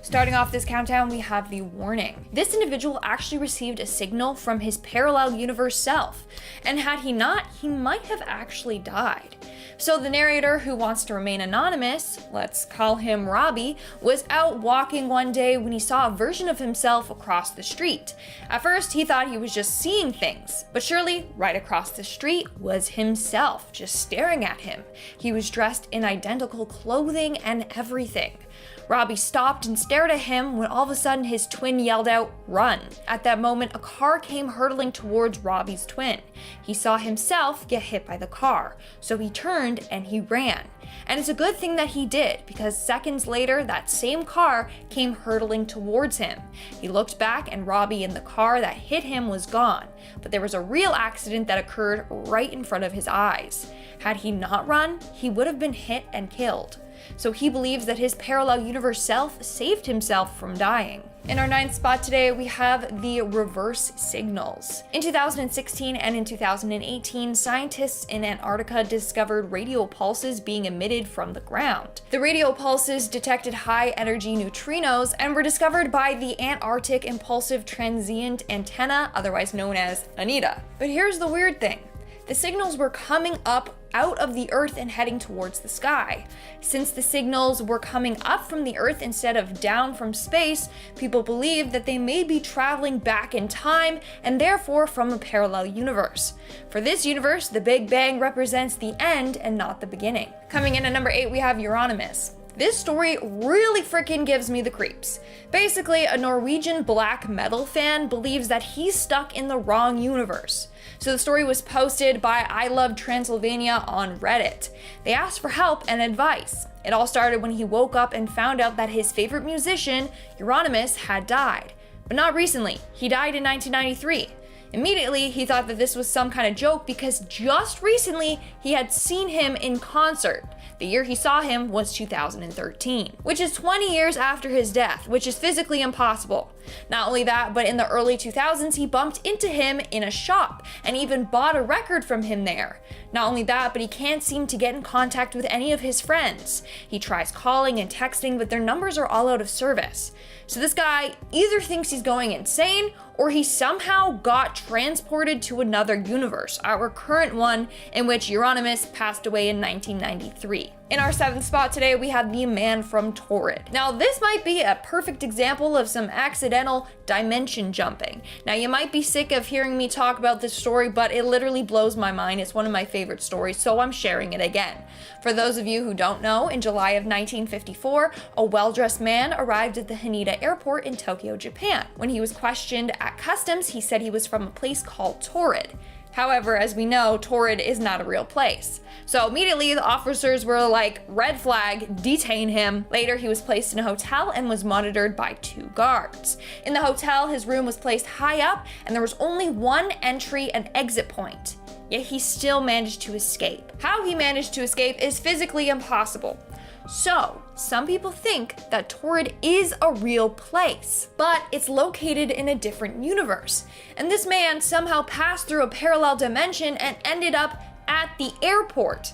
Starting off this countdown, we have the warning. This individual actually received a signal from his parallel universe self, and had he not, he might have actually died. So the narrator, who wants to remain anonymous, let's call him Robbie, was out walking one day when he saw a version of himself across the street. At first, he thought he was just seeing things, but surely right across the street was himself, just staring at him. He was dressed in identical clothing and everything. Robbie stopped and stared at him when all of a sudden his twin yelled out, "Run!" At that moment, a car came hurtling towards Robbie's twin. He saw himself get hit by the car, so he turned and he ran. And it's a good thing that he did, because seconds later, that same car came hurtling towards him. He looked back and Robbie in the car that hit him was gone, but there was a real accident that occurred right in front of his eyes. Had he not run, he would have been hit and killed. So he believes that his parallel universe self saved himself from dying. In our 9th spot today, we have the reverse signals. In 2016 and in 2018, scientists in Antarctica discovered radio pulses being emitted from the ground. The radio pulses detected high-energy neutrinos and were discovered by the Antarctic Impulsive Transient Antenna, otherwise known as ANITA. But here's the weird thing. The signals were coming up out of the Earth and heading towards the sky. Since the signals were coming up from the Earth instead of down from space, people believed that they may be traveling back in time and therefore from a parallel universe. For this universe, the Big Bang represents the end and not the beginning. Coming in at number 8, we have EURONYMOUS. This story really freaking gives me the creeps. Basically, a Norwegian black metal fan believes that he's stuck in the wrong universe. So the story was posted by I Love Transylvania on Reddit. They asked for help and advice. It all started when he woke up and found out that his favorite musician, EURONYMOUS, had died. But not recently. He died in 1993. Immediately, he thought that this was some kind of joke because just recently he had seen him in concert. The year he saw him was 2013, which is 20 years after his death, which is physically impossible. Not only that, but in the early 2000s, he bumped into him in a shop and even bought a record from him there. Not only that, but he can't seem to get in contact with any of his friends. He tries calling and texting, but their numbers are all out of service. So this guy either thinks he's going insane or he somehow got transported to another universe, our current one, in which EURONYMOUS passed away in 1993. In our 7th spot today, we have the man from TAURED. Now, this might be a perfect example of some accidental dimension jumping. Now, you might be sick of hearing me talk about this story, but it literally blows my mind. It's one of my favorite stories, so I'm sharing it again. For those of you who don't know, in July of 1954, a well-dressed man arrived at the Haneda Airport in Tokyo, Japan. When he was questioned at customs, he said he was from a place called TAURED. However, as we know, TAURED is not a real place. So immediately the officers were like, red flag, detain him. Later, he was placed in a hotel and was monitored by 2 guards. In the hotel, his room was placed high up and there was only one entry and exit point. Yet he still managed to escape. How he managed to escape is physically impossible. So, some people think that TAURED is a real place, but it's located in a different universe. And this man somehow passed through a parallel dimension and ended up at the airport.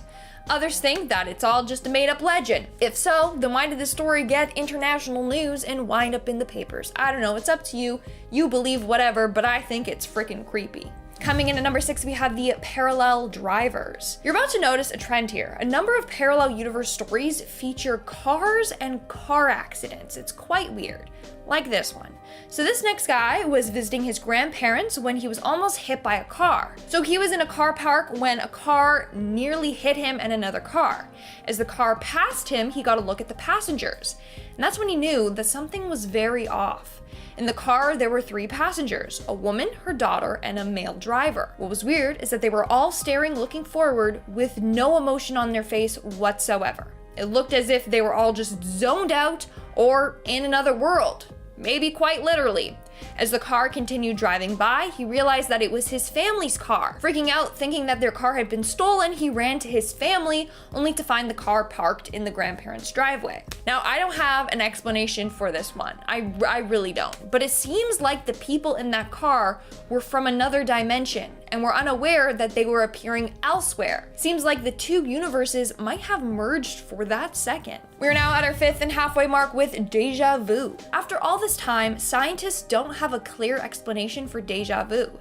Others think that it's all just a made-up legend. If so, then why did the story get international news and wind up in the papers? I don't know, it's up to you. You believe whatever, but I think it's freaking creepy. Coming in at number 6, we have the parallel drivers. You're about to notice a trend here. A number of parallel universe stories feature cars and car accidents. It's quite weird, like this one. So this next guy was visiting his grandparents when he was almost hit by a car. So he was in a car park when a car nearly hit him and another car. As the car passed him, he got a look at the passengers. And that's when he knew that something was very off. In the car, there were 3 passengers, a woman, her daughter, and a male driver. What was weird is that they were all staring, looking forward, with no emotion on their face whatsoever. It looked as if they were all just zoned out or in another world, maybe quite literally. As the car continued driving by, he realized that it was his family's car. Freaking out, thinking that their car had been stolen, he ran to his family, only to find the car parked in the grandparents' driveway. Now, I don't have an explanation for this one. I really don't. But it seems like the people in that car were from another dimension. and were unaware that they were appearing elsewhere. Seems like the two universes might have merged for that second. We're now at our 5th and halfway mark with deja vu. After all this time, scientists don't have a clear explanation for deja vu.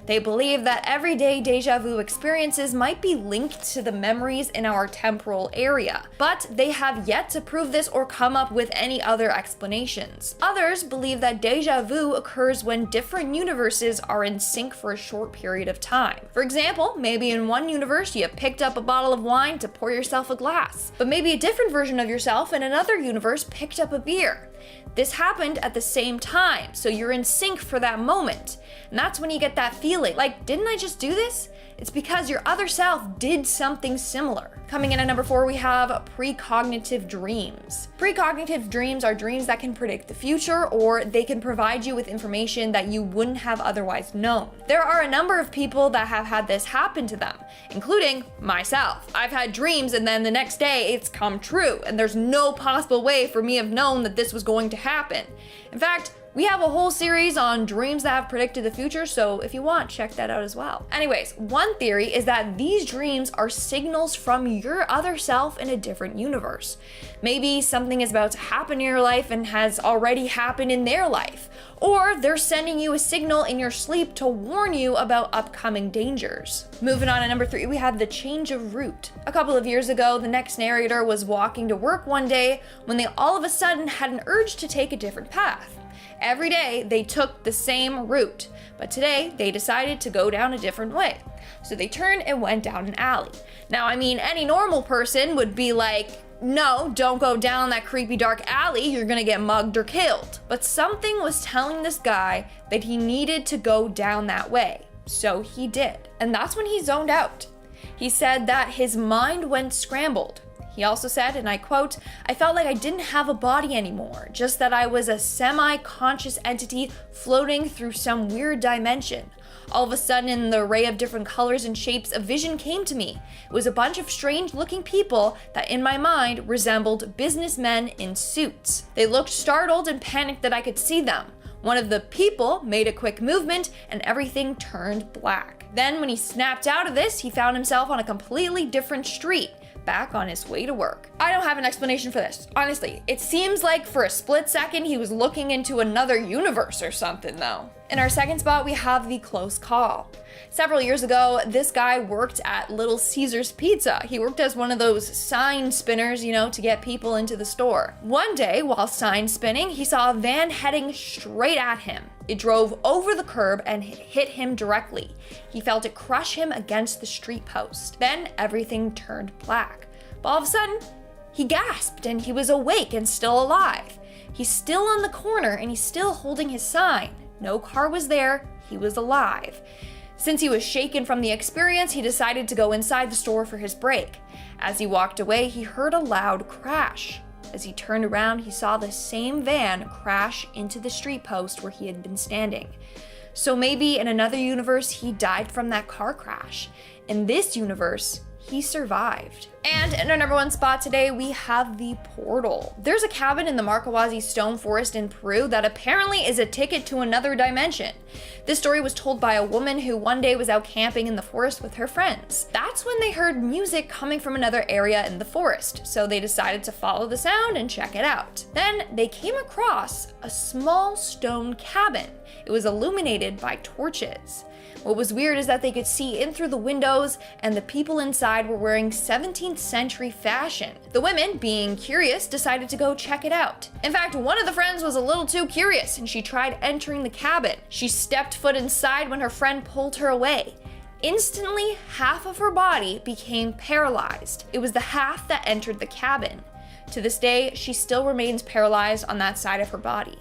They believe that everyday deja vu experiences might be linked to the memories in our temporal area, but they have yet to prove this or come up with any other explanations. Others believe that deja vu occurs when different universes are in sync for a short period of time. For example, maybe in one universe you picked up a bottle of wine to pour yourself a glass, but maybe a different version of yourself in another universe picked up a beer. This happened at the same time, so you're in sync for that moment. And that's when you get that feeling, like, didn't I just do this? It's because your other self did something similar. Coming in at number 4, we have precognitive dreams. Precognitive dreams are dreams that can predict the future, or they can provide you with information that you wouldn't have otherwise known. There are a number of people that have had this happen to them, including myself. I've had dreams and then the next day it's come true, and there's no possible way for me to have known that this was going to happen. In fact, we have a whole series on dreams that have predicted the future, so if you want, check that out as well. Anyways, one theory is that these dreams are signals from your other self in a different universe. Maybe something is about to happen in your life and has already happened in their life. Or they're sending you a signal in your sleep to warn you about upcoming dangers. Moving on to number 3, we have the change of route. A couple of years ago, the next narrator was walking to work one day when they all of a sudden had an urge to take a different path. Every day they took the same route, but today they decided to go down a different way. So they turned and went down an alley. Now, I mean, any normal person would be like, no, don't go down that creepy dark alley, you're gonna get mugged or killed. But something was telling this guy that he needed to go down that way. So he did. And that's when he zoned out. He said that his mind went scrambled. He also said, and I quote, "I felt like I didn't have a body anymore, just that I was a semi-conscious entity floating through some weird dimension. All of a sudden, in the array of different colors and shapes, a vision came to me. It was a bunch of strange-looking people that in my mind resembled businessmen in suits. They looked startled and panicked that I could see them. One of the people made a quick movement and everything turned black. Then when he snapped out of this, he found himself on a completely different street, back on his way to work." I don't have an explanation for this. Honestly, it seems like for a split second he was looking into another universe or something though. In our second spot, we have the close call. Several years ago, this guy worked at Little Caesars Pizza. He worked as one of those sign spinners, you know, to get people into the store. One day, while sign spinning, he saw a van heading straight at him. It drove over the curb and hit him directly. He felt it crush him against the street post. Then everything turned black. But all of a sudden, he gasped and he was awake and still alive. He's still on the corner and he's still holding his sign. No car was there, he was alive. Since he was shaken from the experience, he decided to go inside the store for his break. As he walked away, he heard a loud crash. As he turned around, he saw the same van crash into the street post where he had been standing. So maybe in another universe, he died from that car crash. In this universe, he survived. And in our number 1 spot today, we have the portal. There's a cabin in the Marcahuasi Stone Forest in Peru that apparently is a ticket to another dimension. This story was told by a woman who one day was out camping in the forest with her friends. That's when they heard music coming from another area in the forest, so they decided to follow the sound and check it out. Then they came across a small stone cabin. It was illuminated by torches. What was weird is that they could see in through the windows, and the people inside were wearing 17th century fashion. The women, being curious, decided to go check it out. In fact, one of the friends was a little too curious, and she tried entering the cabin. She stepped foot inside when her friend pulled her away. Instantly, half of her body became paralyzed. It was the half that entered the cabin. To this day, she still remains paralyzed on that side of her body.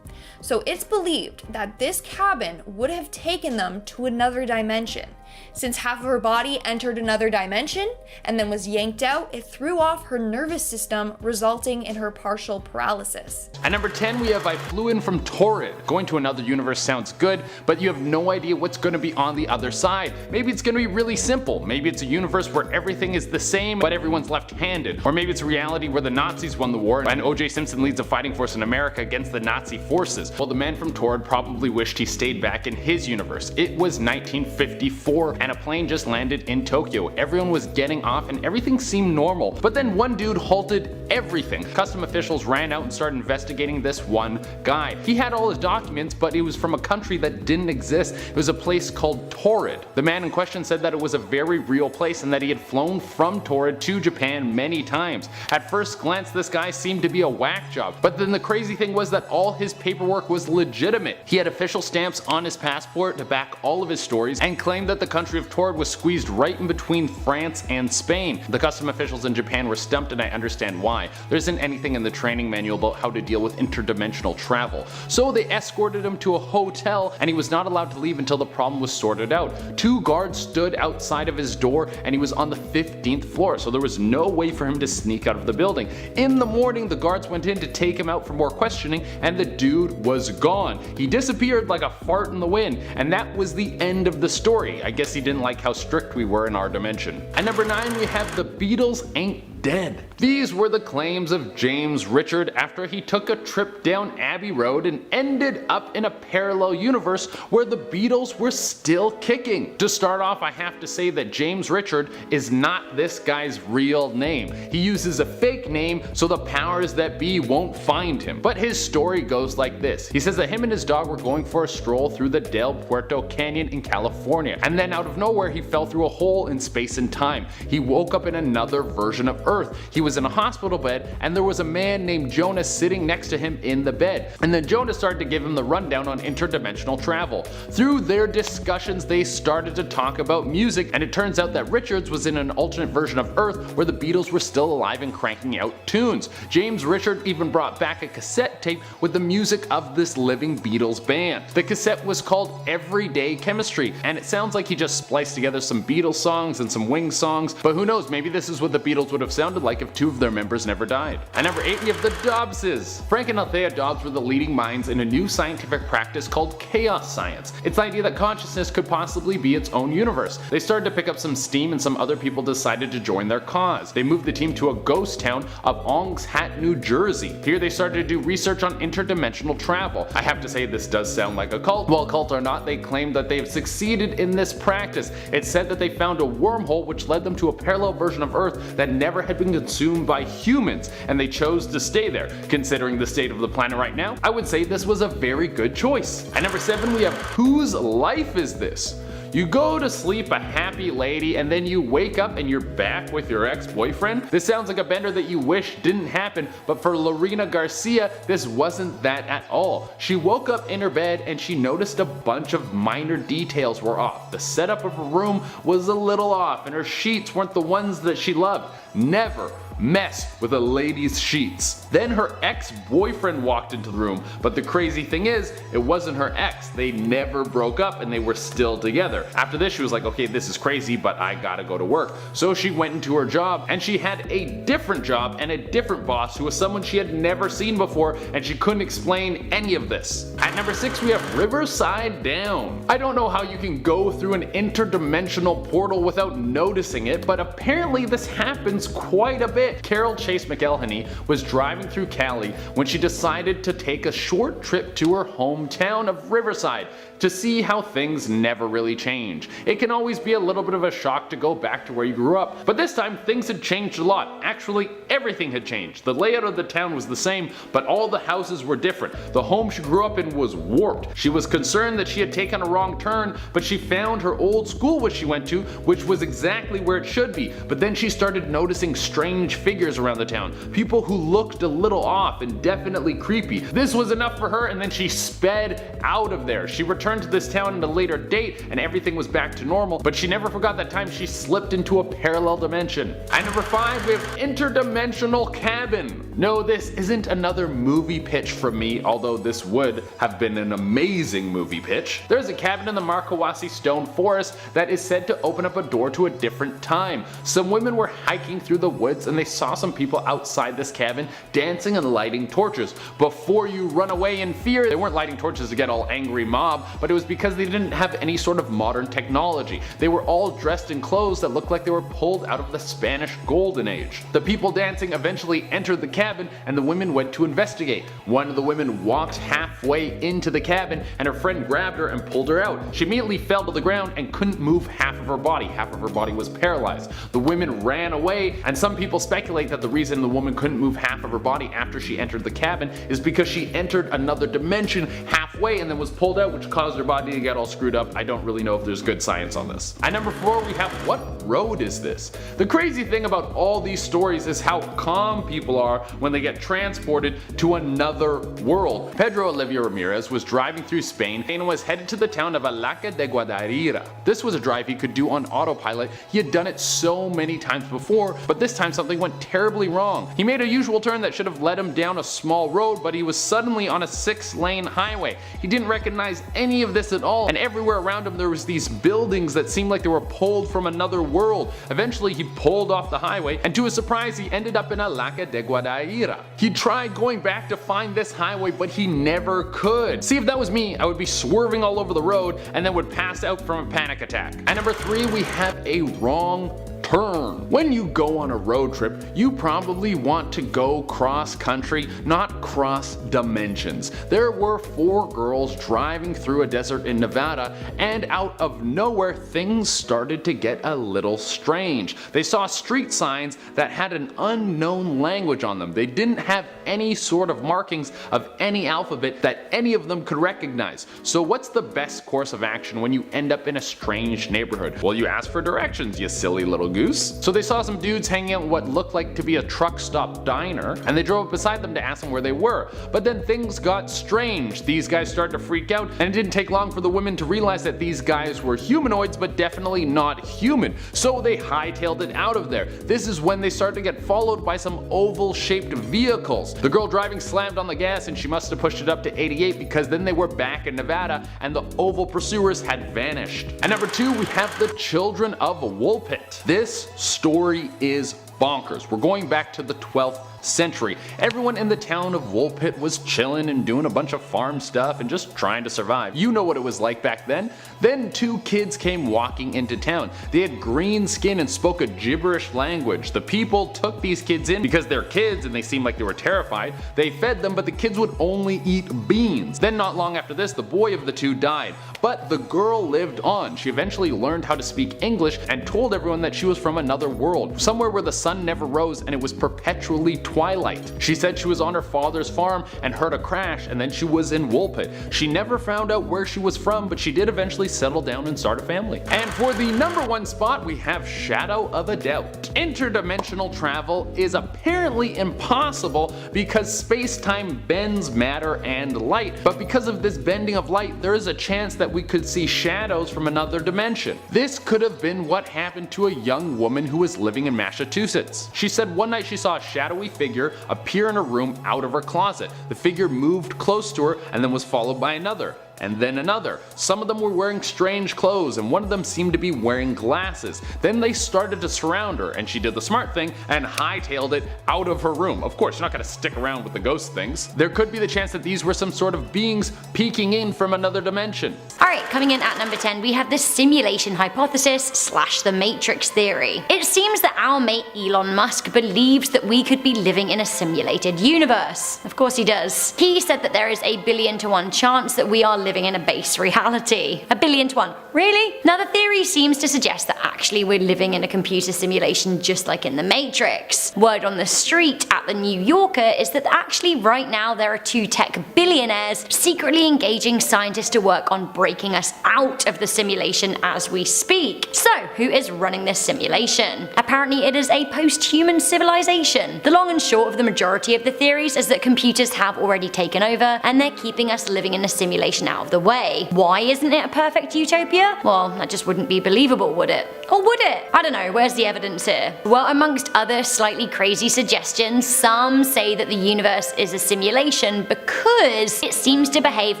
So it's believed that this cabin would have taken them to another dimension. Since half of her body entered another dimension and then was yanked out, it threw off her nervous system, resulting in her partial paralysis. At number 10, we have I Flew In From TAURED. Going to another universe sounds good, but you have no idea what's going to be on the other side. Maybe it's going to be really simple. Maybe it's a universe where everything is the same, but everyone's left-handed. Or maybe it's a reality where the Nazis won the war and O.J. Simpson leads a fighting force in America against the Nazi forces. Well, the man from TAURED probably wished he stayed back in his universe. It was 1954. 4 and a plane just landed in Tokyo. Everyone was getting off and everything seemed normal, but then one dude halted everything. Custom officials ran out and started investigating this one guy. He had all his documents, but he was from a country that didn't exist. It was a place called TAURED. The man in question said that it was a very real place and that he had flown from TAURED to Japan many times. At first glance, this guy seemed to be a whack job, but then the crazy thing was that all his paperwork was legitimate. He had official stamps on his passport to back all of his stories and claimed that the country of TAURED was squeezed right in between France and Spain. The custom officials in Japan were stumped, and I understand why. There isn't anything in the training manual about how to deal with interdimensional travel. So they escorted him to a hotel and he was not allowed to leave until the problem was sorted out. 2 guards stood outside of his door and he was on the 15th floor, so there was no way for him to sneak out of the building. In the morning, the guards went in to take him out for more questioning and the dude was gone. He disappeared like a fart in the wind, and that was the end of the story. I guess he didn't like how strict we were in our dimension. At number 9 we have the Beatles ain't dead. These were the claims of James Richard after he took a trip down Abbey Road and ended up in a parallel universe where the Beatles were still kicking. To start off, I have to say that James Richard is not this guy's real name. He uses a fake name so the powers that be won't find him. But his story goes like this. He says that him and his dog were going for a stroll through the Del Puerto Canyon in California, and then out of nowhere he fell through a hole in space and time. He woke up in another version of Earth. He was in a hospital bed and there was a man named Jonas sitting next to him in the bed. And then Jonas started to give him the rundown on interdimensional travel. Through their discussions they started to talk about music, and it turns out that Richards was in an alternate version of Earth where the Beatles were still alive and cranking out tunes. James Richard even brought back a cassette tape with the music of this living Beatles band. The cassette was called Everyday Chemistry, and it sounds like he just spliced together some Beatles songs and some Wings songs, but who knows, maybe this is what the Beatles would have sounded like if 2 of their members never died. At number 8 we have the Dobbses. Frank and Althea Dobbs were the leading minds in a new scientific practice called chaos science. It's the idea that consciousness could possibly be its own universe. They started to pick up some steam and some other people decided to join their cause. They moved the team to a ghost town of Ong's Hat, New Jersey. Here they started to do research on interdimensional travel. I have to say this does sound like a cult. Well, cult or not, they claim that they've succeeded in this practice. It's said that they found a wormhole which led them to a parallel version of Earth that never had been consumed by humans, and they chose to stay there. Considering the state of the planet right now, I would say this was a very good choice. At number 7 we have Whose Life Is This? You go to sleep a happy lady and then you wake up and you're back with your ex-boyfriend? This sounds like a bender that you wish didn't happen, but for Lorena Garcia, this wasn't that at all. She woke up in her bed and she noticed a bunch of minor details were off. The setup of her room was a little off and her sheets weren't the ones that she loved. Never mess with a lady's sheets. Then her ex-boyfriend walked into the room, but the crazy thing is, it wasn't her ex. They never broke up and they were still together. After this she was like, okay, this is crazy, but I gotta go to work. So she went into her job and she had a different job and a different boss who was someone she had never seen before, and she couldn't explain any of this. At number 6 we have Riverside Down. I don't know how you can go through an interdimensional portal without noticing it, but apparently this happens quite a bit. Carol Chase McElhenney was driving through Cali when she decided to take a short trip to her hometown of Riverside to see how things never really change. It can always be a little bit of a shock to go back to where you grew up, but this time things had changed a lot. Actually, everything had changed. The layout of the town was the same, but all the houses were different. The home she grew up in was warped. She was concerned that she had taken a wrong turn, but she found her old school which she went to, which was exactly where it should be. But then she started noticing strange figures around the town, people who looked a little off and definitely creepy. This was enough for her, and then she sped out of there. She returned to this town at a later date and everything was back to normal, but she never forgot that time she slipped into a parallel dimension. At number 5 we have Interdimensional Cabin. No, this isn't another movie pitch from me, although this would have been an amazing movie pitch. There's a cabin in the Markawasi Stone Forest that is said to open up a door to a different time. Some women were hiking through the woods and they saw some people outside this cabin dancing and lighting torches. Before you run away in fear, they weren't lighting torches to get all angry mob, but it was because they didn't have any sort of modern technology. They were all dressed in clothes that looked like they were pulled out of the Spanish Golden Age. The people dancing eventually entered the cabin and the women went to investigate. One of the women walked halfway into the cabin and her friend grabbed her and pulled her out. She immediately fell to the ground and couldn't move half of her body. Half of her body was paralyzed. The women ran away, and some people speculate that the reason the woman couldn't move half of her body after she entered the cabin is because she entered another dimension halfway and then was pulled out, which caused her body to get all screwed up. I don't really know if there's good science on this. At number 4 we have, what road is this? The crazy thing about all these stories is how calm people are when they get transported to another world. Pedro Olivia Ramirez was driving through Spain and was headed to the town of Alaca de Guadarira. This was a drive he could do on autopilot. He had done it so many times before, but this time something went terribly wrong. He made a usual turn that should have led him down a small road, but he was suddenly on a 6-lane highway. He didn't recognize any of this at all, and everywhere around him there was these buildings that seemed like they were pulled from another world. Eventually he pulled off the highway, and to his surprise he ended up in Alaca de Guadarira. He tried going back to find this highway, but he never could. See, if that was me, I would be swerving all over the road and then would pass out from a panic attack. At number 3 we have a wrong turn. When you go on a road trip, you probably want to go cross country, not cross dimensions. There were 4 girls driving through a desert in Nevada, and out of nowhere things started to get a little strange. They saw street signs that had an unknown language on them. They didn't have any sort of markings of any alphabet that any of them could recognize. So what's the best course of action when you end up in a strange neighborhood? Well, you ask for directions, you silly little goose. So they saw some dudes hanging out in what looked like to be a truck stop diner, and they drove up beside them to ask them where they were. But then things got strange. These guys started to freak out, and it didn't take long for the women to realize that these guys were humanoids, but definitely not human. So they hightailed it out of there. This is when they started to get followed by some oval-shaped vehicles. The girl driving slammed on the gas, and she must have pushed it up to 88 because then they were back in Nevada, and the oval pursuers had vanished. At number 2 we have the Children of Woolpit. This story is bonkers. We're going back to the 12th century. Everyone in the town of Woolpit was chilling and doing a bunch of farm stuff and just trying to survive. You know what it was like back then. Then 2 kids came walking into town. They had green skin and spoke a gibberish language. The people took these kids in because they're kids and they seemed like they were terrified. They fed them, but the kids would only eat beans. Then not long after this, the boy of the 2 died. But the girl lived on. She eventually learned how to speak English and told everyone that she was from another world, somewhere where the sun never rose and it was perpetually twilight. She said she was on her father's farm and heard a crash, and then she was in Woolpit. She never found out where she was from, but she did eventually settle down and start a family. And for the number 1 spot we have Shadow of a Doubt. Interdimensional travel is apparently impossible because space-time bends matter and light, but because of this bending of light there is a chance that we could see shadows from another dimension. This could have been what happened to a young woman who was living in Massachusetts. She said one night she saw a shadowy figure appear in her room out of her closet. The figure moved close to her and then was followed by another. And then another. Some of them were wearing strange clothes, and one of them seemed to be wearing glasses. Then they started to surround her, and she did the smart thing and hightailed it out of her room. Of course, you're not going to stick around with the ghost things. There could be the chance that these were some sort of beings peeking in from another dimension. Alright, coming in at number 10 we have the simulation hypothesis / the matrix theory. It seems that our mate Elon Musk believes that we could be living in a simulated universe. Of course he does. He said that there is a 1,000,000,000 chance that we are living in a base reality. 1,000,000,000 to 1. Really? Now the theory seems to suggest that actually we're living in a computer simulation just like in the Matrix. Word on the street at the New Yorker is that actually right now there are 2 tech billionaires secretly engaging scientists to work on breaking us out of the simulation as we speak. So who is running this simulation? Apparently it is a post-human civilization. The long and short of the majority of the theories is that computers have already taken over and they're keeping us living in a simulation out of the way. Why isn't it a perfect utopia? here? Well, that just wouldn't be believable, would it? Or would it? I don't know, where's the evidence here? Well, amongst other slightly crazy suggestions, some say that the universe is a simulation because it seems to behave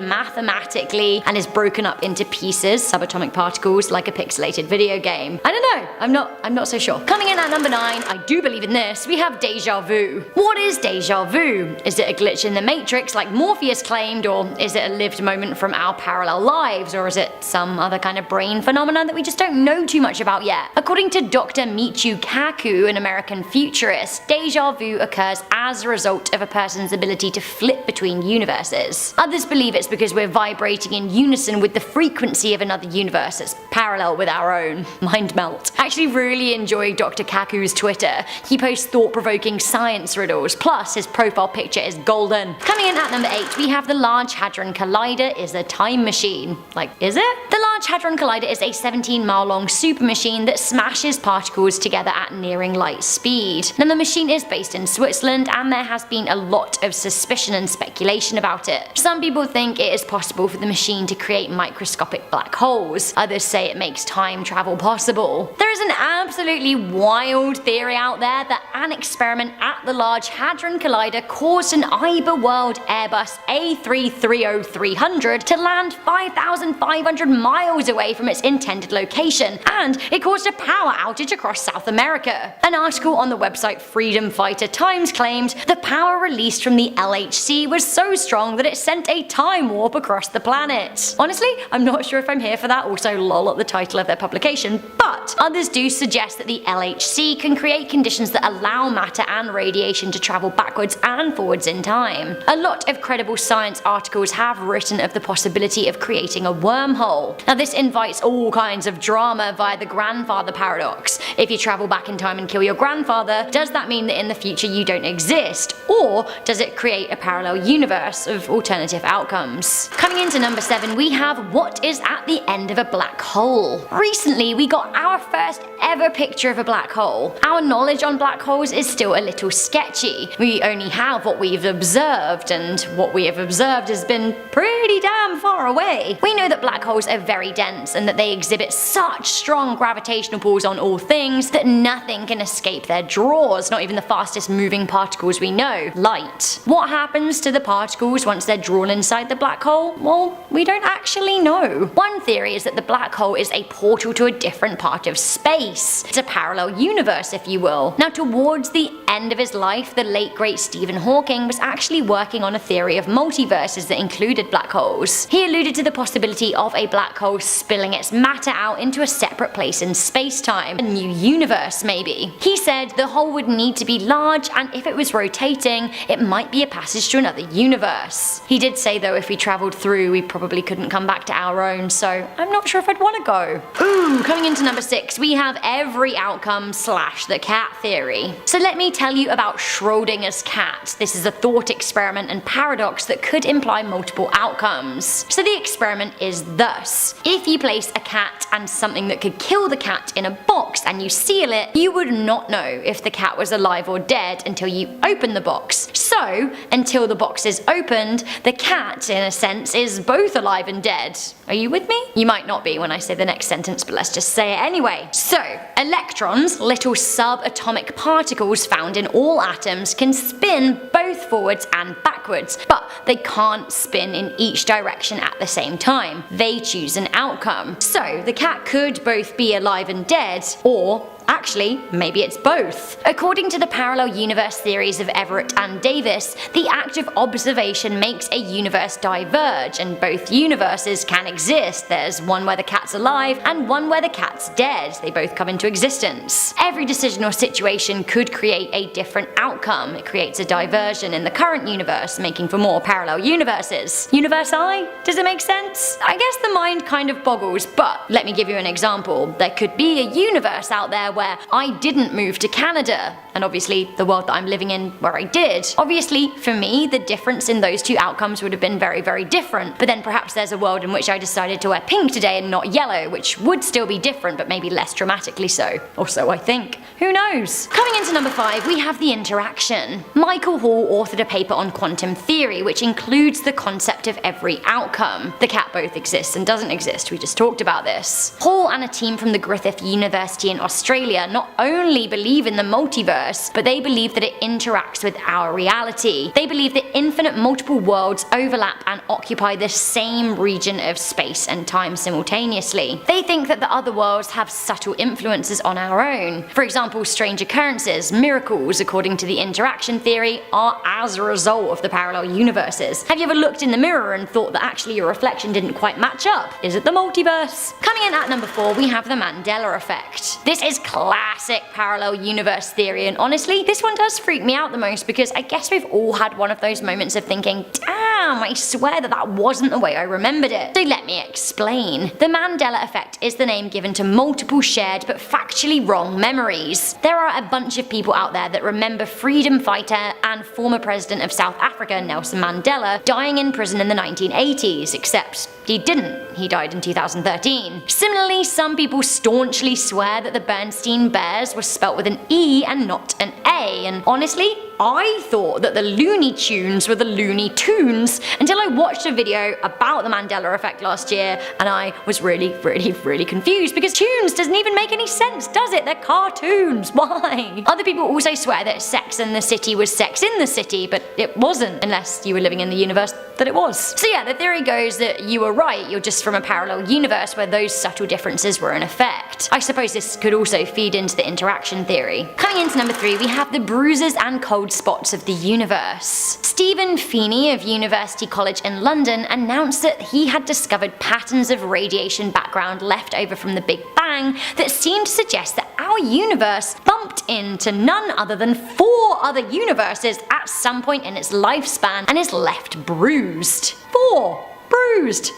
mathematically and is broken up into pieces, subatomic particles, like a pixelated video game. I don't know, I'm not so sure. Coming in at number 9, I do believe in this, we have deja vu. What is deja vu? Is it a glitch in the Matrix like Morpheus claimed, or is it a lived moment from our parallel lives, or is it some other kind of brain phenomenon that we just don't know too much about yet? According to Dr. Michio Kaku, an American futurist, deja vu occurs as a result of a person's ability to flip between universes. Others believe it's because we're vibrating in unison with the frequency of another universe that's parallel with our own. Mind melt. I actually really enjoy Dr. Kaku's Twitter. He posts thought-provoking science riddles, plus his profile picture is golden. Coming in at number 8, we have the Large Hadron Collider is a time machine. Like, is it? The Large Hadron Collider is a 17-mile-long supermachine that smashes particles together at nearing light speed. Now, the machine is based in Switzerland, and there has been a lot of suspicion and speculation about it. Some people think it is possible for the machine to create microscopic black holes. Others say it makes time travel possible. There is an absolutely wild theory out there that an experiment at the Large Hadron Collider caused an Iberworld Airbus A330-300 to land 5,500 miles away from its intended location, and it caused a power outage across South America. An article on the website Freedom Fighter Times claimed the power released from the LHC was so strong that it sent a time warp across the planet. Honestly, I'm not sure if I'm here for that, also lol at the title of their publication, but others do suggest that the LHC can create conditions that allow matter and radiation to travel backwards and forwards in time. A lot of credible science articles have written of the possibility of creating a wormhole. Now, this invites all kinds of drama via the grandfather paradox. If you travel back in time and kill your grandfather, does that mean that in the future you don't exist? Or does it create a parallel universe of alternative outcomes? Coming into number 7, we have what is at the end of a black hole. Recently, we got our first ever picture of a black hole. Our knowledge on black holes is still a little sketchy. We only have what we've observed, and what we have observed has been pretty damn far away. We know that black holes are very dense and that they exhibit such strong gravitational pulls on all things that nothing can escape their draws, not even the fastest moving particles we know, light. What happens to the particles once they're drawn inside the black hole? Well, we don't actually know. One theory is that the black hole is a portal to a different part of space. It's a parallel universe, if you will. Now, towards the end of his life, the late great Stephen Hawking was actually working on a theory of multiverses that included black holes. He alluded to the possibility of a black hole spilling its matter out into a separate place in space-time, a new universe maybe. He said the hole would need to be large, and if it was rotating, it might be a passage to another universe. He did say though if we travelled through, we probably couldn't come back to our own, so I'm not sure if I'd want to go. Ooh, coming into number 6, we have every outcome / the cat theory. So let me tell you about Schrodinger's cat. This is a thought experiment and paradox that could imply multiple outcomes. So the experiment is thus: if you place a cat and something that could kill the cat in a box and you seal it, you would not know if the cat was alive or dead until you open the box. So, until the box is opened, the cat, in a sense, is both alive and dead. Are you with me? You might not be when I say the next sentence, but let's just say it anyway. So, electrons, little subatomic particles found in all atoms, can spin both forwards and backwards, but they can't spin in each direction at the same time. They choose an outcome. So, the cat could both be alive and dead, or actually, maybe it's both. According to the parallel universe theories of Everett and Davis, the act of observation makes a universe diverge, and both universes can exist. There's one where the cat's alive and one where the cat's dead. They both come into existence. Every decision or situation could create a different outcome. It creates a diversion in the current universe, making for more parallel universes. Universe I? Does it make sense? I guess the mind kind of boggles, but let me give you an example. There could be a universe out there where I didn't move to Canada. and obviously the world that I'm living in where I did. Obviously, for me, the difference in those two outcomes would have been very, very different, but then perhaps there's a world in which I decided to wear pink today and not yellow, which would still be different, but maybe less dramatically so. Or so I think. Who knows? Coming into number 5, we have the interaction. Michael Hall authored a paper on quantum theory, which includes the concept of every outcome. The cat both exists and doesn't exist, we just talked about this. Hall and a team from the Griffith University in Australia not only believe in the multiverse, but they believe that it interacts with our reality. They believe that infinite multiple worlds overlap and occupy the same region of space and time simultaneously. They think that the other worlds have subtle influences on our own. For example, strange occurrences, miracles, according to the interaction theory, are as a result of the parallel universes. Have you ever looked in the mirror and thought that actually your reflection didn't quite match up? Is it the multiverse? Coming in at number 4, we have the Mandela Effect. This is classic parallel universe theory, and honestly, this one does freak me out the most because I guess we've all had one of those moments of thinking, damn, I swear that wasn't the way I remembered it. So let me explain. The Mandela Effect is the name given to multiple shared but factually wrong memories. There are a bunch of people out there that remember freedom fighter and former president of South Africa, Nelson Mandela, dying in prison in the 1980s, except he didn't. He died in 2013. Similarly, some people staunchly swear that the Berenstain Bears was spelt with an E and not an A, and honestly, I thought that the Looney Tunes were the Looney Tunes until I watched a video about the Mandela Effect last year, and I was really confused because tunes doesn't even make any sense, does it? They're cartoons. Why? Other people also swear that Sex and the City was Sex in the City, but it wasn't unless you were living in the universe that it was. So yeah, the theory goes that you were right, you're just from a parallel universe where those subtle differences were in effect. I suppose this could also feed into the interaction theory. Coming into number 3, we have the bruises and cold spots of the universe. Stephen Feeney of University College in London announced that he had discovered patterns of radiation background left over from the Big Bang that seemed to suggest that our universe bumped into none other than 4 other universes at some point in its lifespan and is left bruised. 4. Bruised.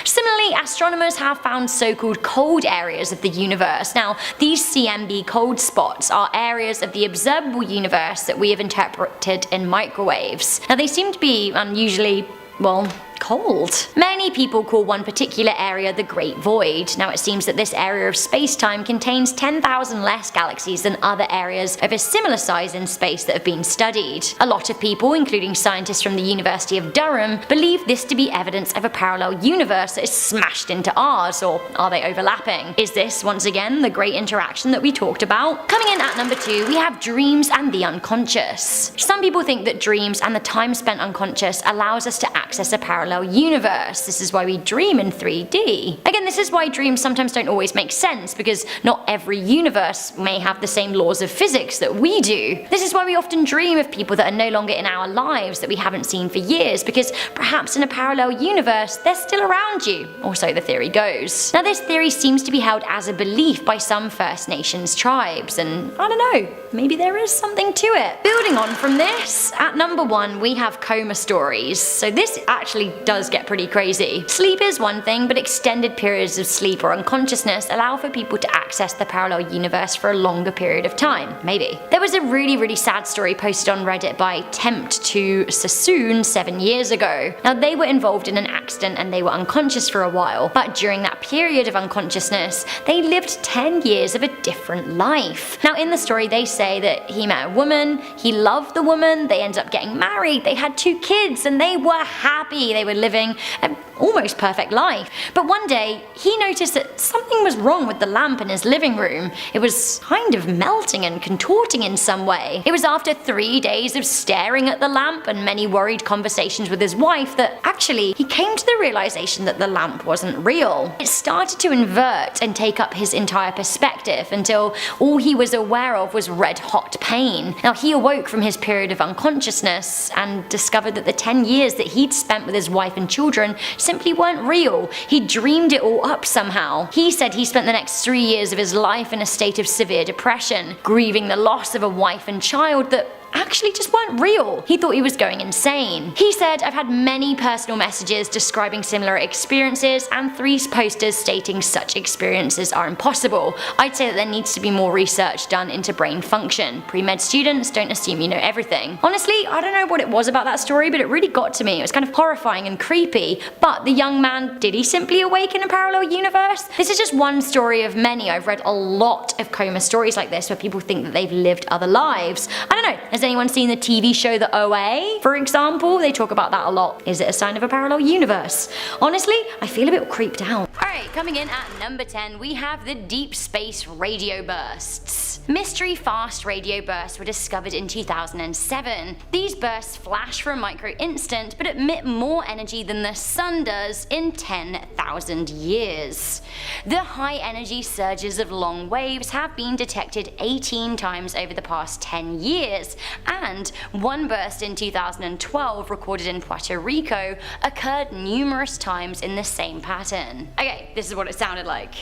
Similarly, astronomers have found so-called cold areas of the universe. Now, these CMB cold spots are areas of the observable universe that we have interpreted in microwaves. Now, they seem to be unusually, well, cold. Many people call one particular area the Great Void. Now it seems that this area of space-time contains 10,000 less galaxies than other areas of a similar size in space that have been studied. A lot of people, including scientists from the University of Durham, believe this to be evidence of a parallel universe that is smashed into ours, or are they overlapping? Is this, once again, the great interaction that we talked about? Coming in at number 2, we have dreams and the unconscious. Some people think that dreams and the time spent unconscious allows us to access a parallel universe. This is why we dream in 3D. Again, this is why dreams sometimes don't always make sense, because not every universe may have the same laws of physics that we do. This is why we often dream of people that are no longer in our lives that we haven't seen for years, because perhaps in a parallel universe they're still around you, or so the theory goes. Now this theory seems to be held as a belief by some First Nations tribes, and I don't know, maybe there is something to it. Building on from this, at number 1 we have coma stories. So this actually does get pretty crazy. Sleep is one thing, but extended periods of sleep or unconsciousness allow for people to access the parallel universe for a longer period of time. Maybe. There was a really sad story posted on Reddit by Tempt to Sassoon 7 years ago. Now they were involved in an accident and they were unconscious for a while, but during that period of unconsciousness, they lived 10 years of a different life. Now in the story they say that he met a woman, he loved the woman, they ended up getting married, they had 2 kids, and they were happy. They were living an almost perfect life. But one day, he noticed that something was wrong with the lamp in his living room. It was kind of melting and contorting in some way. It was after 3 days of staring at the lamp and many worried conversations with his wife that actually he came to the realization that the lamp wasn't real. It started to invert and take up his entire perspective until all he was aware of was red hot pain. Now he awoke from his period of unconsciousness and discovered that the 10 years that he'd spent with his wife and children simply weren't real. He dreamed it all up somehow. He said he spent the next 3 years of his life in a state of severe depression, grieving the loss of a wife and child that actually just weren't real. He thought he was going insane. He said, "I've had many personal messages describing similar experiences and 3 posters stating such experiences are impossible. I'd say that there needs to be more research done into brain function. Pre-med students, don't assume you know everything." Honestly, I don't know what it was about that story, but it really got to me. It was kind of horrifying and creepy. But the young man, did he simply awake in a parallel universe? This is just one story of many. I've read a lot of coma stories like this where people think that they've lived other lives. I don't know, has anyone seen the TV show The OA? For example, they talk about that a lot. Is it a sign of a parallel universe? Honestly, I feel a bit creeped out. Alright, coming in at number 10, we have the deep space radio bursts. Mystery fast radio bursts were discovered in 2007. These bursts flash for a micro instant but emit more energy than the sun does in 10,000 years. The high energy surges of long waves have been detected 18 times over the past 10 years, and one burst in 2012 recorded in Puerto Rico occurred numerous times in the same pattern. Okay, this is what it sounded like.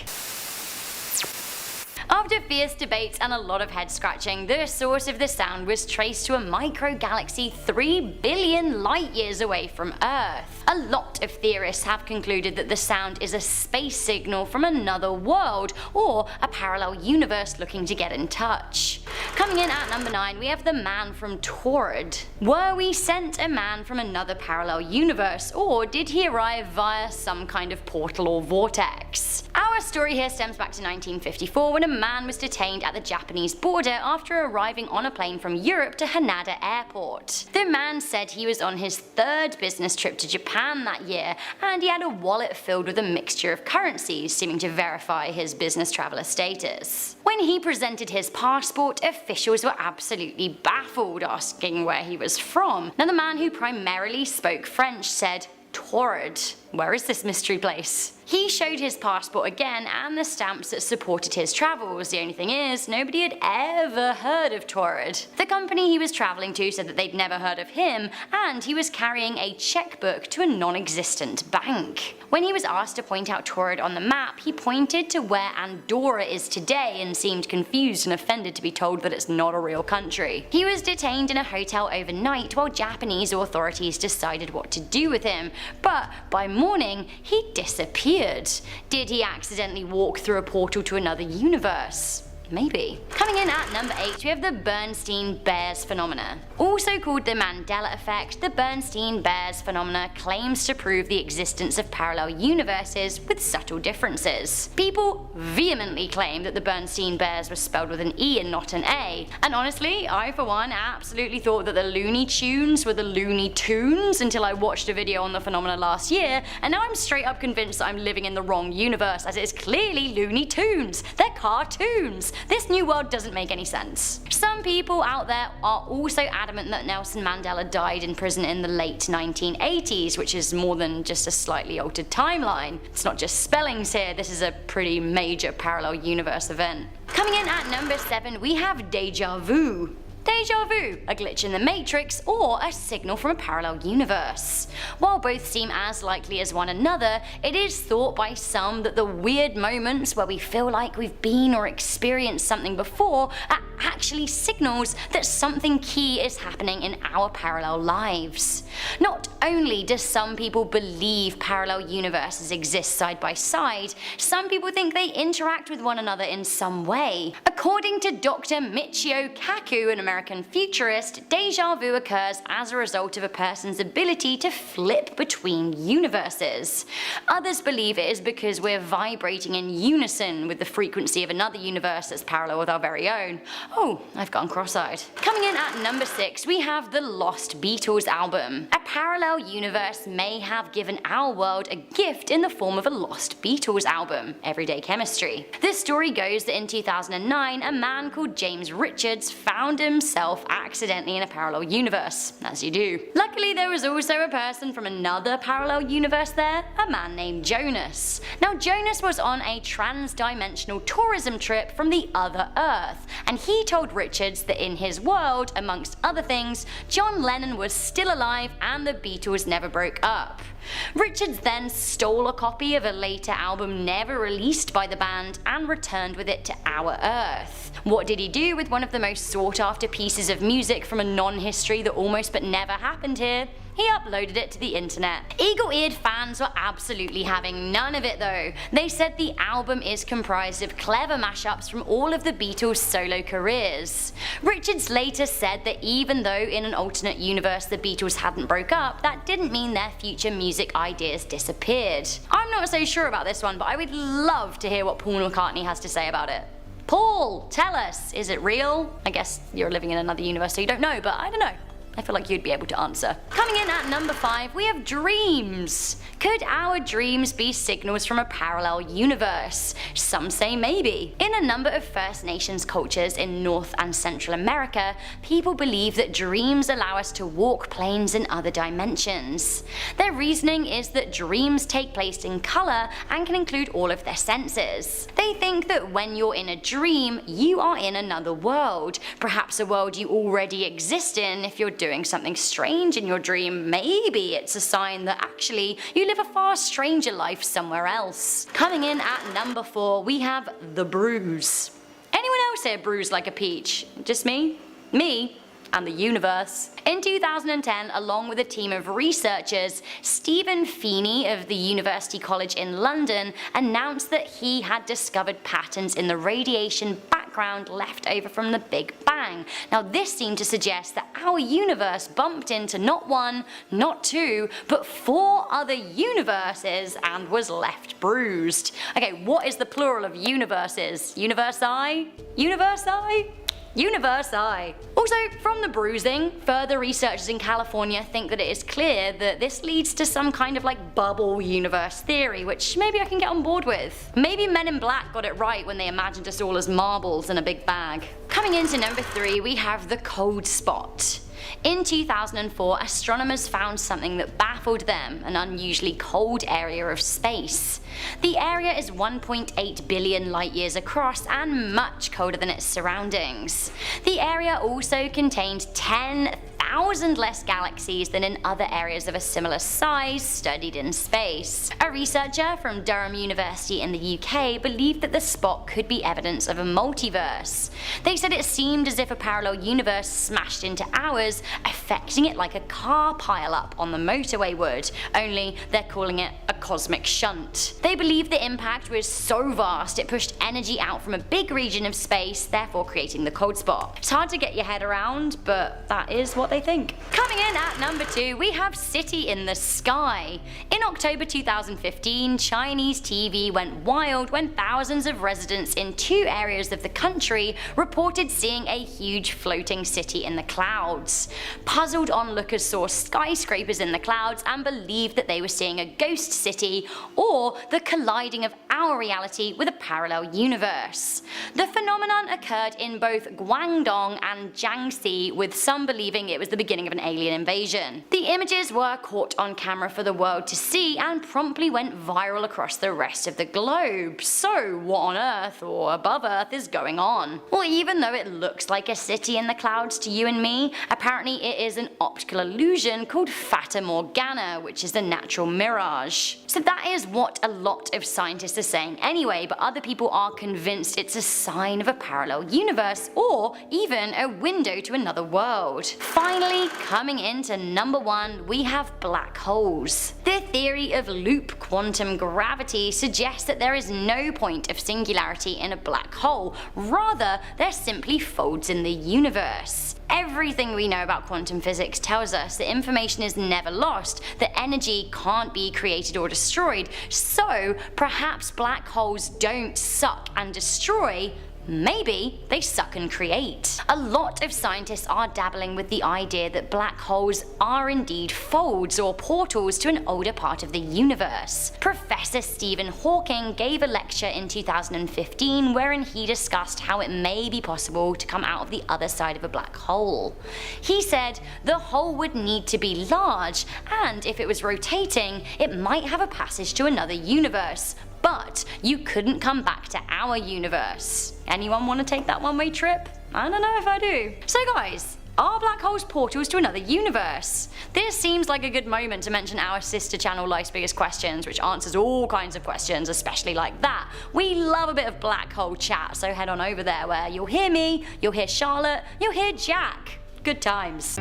After fierce debates and a lot of head scratching, the source of the sound was traced to a microgalaxy 3 billion light years away from Earth. A lot of theorists have concluded that the sound is a space signal from another world or a parallel universe looking to get in touch. Coming in at number 9, we have the man from TAURED. Were we sent a man from another parallel universe, or did he arrive via some kind of portal or vortex? Our story here stems back to 1954 when a man was detained at the Japanese border after arriving on a plane from Europe to Haneda Airport. The man said he was on his 3rd business trip to Japan that year, and he had a wallet filled with a mixture of currencies, seeming to verify his business traveller status. When he presented his passport, officials were absolutely baffled, asking where he was from. Now, the man, who primarily spoke French, said, "TAURED. Where is this mystery place?" He showed his passport again and the stamps that supported his travels. The only thing is, nobody had ever heard of TAURED. The company he was travelling to said that they'd never heard of him, and he was carrying a checkbook to a non-existent bank. When he was asked to point out TAURED on the map, he pointed to where Andorra is today and seemed confused and offended to be told that it's not a real country. He was detained in a hotel overnight while Japanese authorities decided what to do with him, but by morning he disappeared. Did he accidentally walk through a portal to another universe? Maybe. Coming in at number 8, we have the Bernstein-Bears phenomena. Also called the Mandela Effect, the Bernstein-Bears phenomena claims to prove the existence of parallel universes with subtle differences. People vehemently claim that the Bernstein-Bears were spelled with an E and not an A, and honestly, I for one absolutely thought that the Looney Tunes were the Looney Tunes until I watched a video on the phenomena last year, and now I'm straight up convinced that I'm living in the wrong universe, as it is clearly Looney Tunes. They're cartoons. This new world doesn't make any sense. Some people out there are also adamant that Nelson Mandela died in prison in the late 1980s, which is more than just a slightly altered timeline. It's not just spellings here, this is a pretty major parallel universe event. Coming in at number 7, we have deja vu. Deja vu, a glitch in the Matrix, or a signal from a parallel universe. While both seem as likely as one another, it is thought by some that the weird moments where we feel like we've been or experienced something before are actually signals that something key is happening in our parallel lives. Not only do some people believe parallel universes exist side by side, some people think they interact with one another in some way. According to Dr. Michio Kaku, an American futurist, deja vu occurs as a result of a person's ability to flip between universes. Others believe it is because we're vibrating in unison with the frequency of another universe that's parallel with our very own. Oh, I've gone cross-eyed. Coming in at number 6, we have the Lost Beatles album. A parallel universe may have given our world a gift in the form of a Lost Beatles album, Everyday Chemistry. This story goes that in 2009, a man called James Richards found himself accidentally in a parallel universe, as you do. Luckily, there was also a person from another parallel universe there, a man named Jonas. Now, Jonas was on a trans-dimensional tourism trip from the other Earth, and he told Richards that in his world, amongst other things, John Lennon was still alive and the Beatles never broke up. Richards then stole a copy of a later album never released by the band and returned with it to our Earth. What did he do with one of the most sought after pieces of music from a non-history that almost but never happened here? He uploaded it to the internet. Eagle-eared fans were absolutely having none of it though. They said the album is comprised of clever mashups from all of the Beatles' solo careers. Richards later said that even though in an alternate universe the Beatles hadn't broke up, that didn't mean their future music ideas disappeared. I'm not so sure about this one, but I would love to hear what Paul McCartney has to say about it. Paul, tell us, is it real? I guess you're living in another universe so you don't know, but I don't know. I feel like you'd be able to answer. Coming in at number 5, we have dreams. Could our dreams be signals from a parallel universe? Some say maybe. In a number of First Nations cultures in North and Central America, people believe that dreams allow us to walk planes in other dimensions. Their reasoning is that dreams take place in color and can include all of their senses. They think that when you're in a dream, you are in another world, perhaps a world you already exist in. If you're doing something strange in your dream, maybe it's a sign that actually you live a far stranger life somewhere else. Coming in at number 4, we have the bruise. Anyone else here bruised like a peach? Just me? Me? And the universe. In 2010, along with a team of researchers, Stephen Feeney of the University College in London announced that he had discovered patterns in the radiation background left over from the Big Bang. Now this seemed to suggest that our universe bumped into not 1, not 2, but 4 other universes and was left bruised. Okay, what is the plural of universes? Universi? Universi? Universi. Also, from the bruising, further researchers in California think that it is clear that this leads to some kind of like bubble universe theory, which maybe I can get on board with. Maybe Men in Black got it right when they imagined us all as marbles in a big bag. Coming into number 3, we have the cold spot. In 2004, astronomers found something that baffled them, an unusually cold area of space. The area is 1.8 billion light years across and much colder than its surroundings. The area also contained 10,000 less galaxies than in other areas of a similar size studied in space. A researcher from Durham University in the UK believed that the spot could be evidence of a multiverse. They said it seemed as if a parallel universe smashed into ours, affecting it like a car pile-up on the motorway would, only they're calling it a cosmic shunt. They believe the impact was so vast it pushed energy out from a big region of space, therefore creating the cold spot. It's hard to get your head around, but that is what they think. Coming in at number 2, we have City in the Sky. In October 2015, Chinese TV went wild when thousands of residents in 2 areas of the country reported seeing a huge floating city in the clouds. Puzzled onlookers saw skyscrapers in the clouds and believed that they were seeing a ghost city or the colliding of our reality with a parallel universe. The phenomenon occurred in both Guangdong and Jiangxi, with some believing it was the beginning of an alien invasion. The images were caught on camera for the world to see and promptly went viral across the rest of the globe. So what on Earth or above Earth is going on? Well, even though it looks like a city in the clouds to you and me, apparently it is an optical illusion called Fata Morgana, which is a natural mirage. So that is what a lot of scientists are saying anyway, but other people are convinced it's a sign of a parallel universe or even a window to another world. Finally, coming into number 1, we have black holes. The theory of loop quantum gravity suggests that there is no point of singularity in a black hole, rather they're simply folds in the universe. Everything we know about quantum physics tells us that information is never lost, that energy can't be created or destroyed, so perhaps black holes don't suck and destroy, maybe they suck and create. A lot of scientists are dabbling with the idea that black holes are indeed folds or portals to an older part of the universe. Professor Stephen Hawking gave a lecture in 2015 wherein he discussed how it may be possible to come out of the other side of a black hole. He said the hole would need to be large, and if it was rotating, it might have a passage to another universe, but you couldn't come back to our universe. Anyone want to take that one-way trip? I don't know if I do. So guys, Are black holes portals to another universe? This seems like a good moment to mention our sister channel Life's Biggest Questions, which answers all kinds of questions, especially like that. We love a bit of black hole chat, so head on over there where you'll hear me, you'll hear Charlotte, you'll hear Jack. Good times.